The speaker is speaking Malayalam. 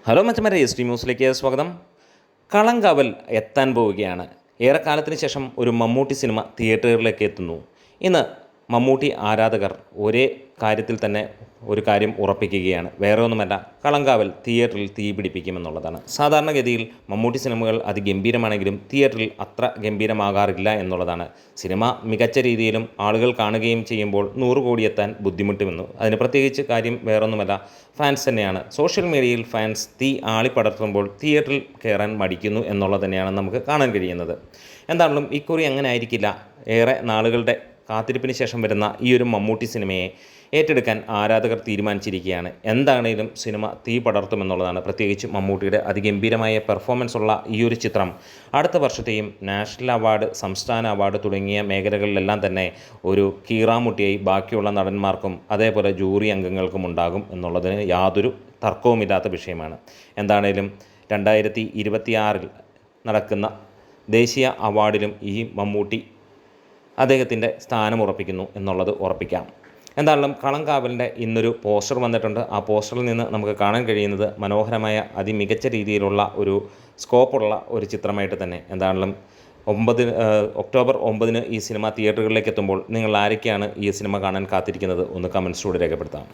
ഹലോ മച്ചന്മാരെ, എസ് ന്യൂസിലേക്ക് സ്വാഗതം. കളങ്കാവൽ എത്താൻ പോവുകയാണ്. ഏറെക്കാലത്തിന് ശേഷം ഒരു മമ്മൂട്ടി സിനിമ തിയേറ്ററുകളിലേക്ക് എത്തുന്നു. ഇന്ന് മമ്മൂട്ടി ആരാധകർ ഒരേ കാര്യത്തിൽ തന്നെ ഒരു കാര്യം ഉറപ്പിക്കുകയാണ്. വേറെ ഒന്നുമല്ല, കളങ്കാവൽ തിയേറ്ററിൽ തീ പിടിപ്പിക്കുമെന്നുള്ളതാണ്. സാധാരണഗതിയിൽ മമ്മൂട്ടി സിനിമകൾ അതിഗംഭീരമാണെങ്കിലും തിയേറ്ററിൽ അത്ര ഗംഭീരമാകാറില്ല എന്നുള്ളതാണ്. സിനിമ മികച്ച രീതിയിലും ആളുകൾ കാണുകയും ചെയ്യുമ്പോൾ 100 കോടി എത്താൻ ബുദ്ധിമുട്ടുമെന്നു. അതിന് പ്രത്യേകിച്ച് കാര്യം വേറൊന്നുമല്ല, ഫാൻസ് തന്നെയാണ്. സോഷ്യൽ മീഡിയയിൽ ഫാൻസ് തീ ആളിപ്പടർത്തുമ്പോൾ തിയേറ്ററിൽ കയറാൻ മടിക്കുന്നു എന്നുള്ളത് തന്നെയാണ് നമുക്ക് കാണാൻ കഴിയുന്നത്. എന്താണെങ്കിലും ഇക്കുറി അങ്ങനെ ആയിരിക്കില്ല. ഏറെ നാളുകളുടെ കാത്തിരിപ്പിന് ശേഷം വരുന്ന ഈ ഒരു മമ്മൂട്ടി സിനിമയെ ഏറ്റെടുക്കാൻ ആരാധകർ തീരുമാനിച്ചിരിക്കുകയാണ്. എന്താണേലും സിനിമ തീ പടർത്തുമെന്നുള്ളതാണ്. പ്രത്യേകിച്ച് മമ്മൂട്ടിയുടെ അതിഗംഭീരമായ പെർഫോമൻസ് ഉള്ള ഈ ഒരു ചിത്രം അടുത്ത വർഷത്തെയും നാഷണൽ അവാർഡ്, സംസ്ഥാന അവാർഡ് തുടങ്ങിയ മേഖലകളിലെല്ലാം തന്നെ ഒരു കീറാമുട്ടിയായി ബാക്കിയുള്ള നടന്മാർക്കും അതേപോലെ ജൂറി അംഗങ്ങൾക്കും ഉണ്ടാകും എന്നുള്ളതിന് യാതൊരു തർക്കവുമില്ലാത്ത വിഷയമാണ്. എന്താണേലും 2026 നടക്കുന്ന ദേശീയ അവാർഡിലും ഈ മമ്മൂട്ടി അദ്ദേഹത്തിൻ്റെ സ്ഥാനം ഉറപ്പിക്കുന്നു എന്നുള്ളത് ഉറപ്പിക്കാം. എന്തായാലും കളങ്കാവലിൻ്റെ ഇന്നൊരു പോസ്റ്റർ വന്നിട്ടുണ്ട്. ആ പോസ്റ്ററിൽ നിന്ന് നമുക്ക് കാണാൻ കഴിയുന്നത് മനോഹരമായ അതിമികച്ച രീതിയിലുള്ള ഒരു സ്കോപ്പുള്ള ഒരു ചിത്രമായിട്ട് തന്നെ. എന്തായാലും ഒക്ടോബർ 9 ഈ സിനിമ തിയേറ്ററുകളിലേക്ക് എത്തുമ്പോൾ നിങ്ങൾ ആരൊക്കെയാണ് ഈ സിനിമ കാണാൻ കാത്തിരിക്കുന്നത്? ഒന്ന് കമൻസിലൂടെ രേഖപ്പെടുത്താം.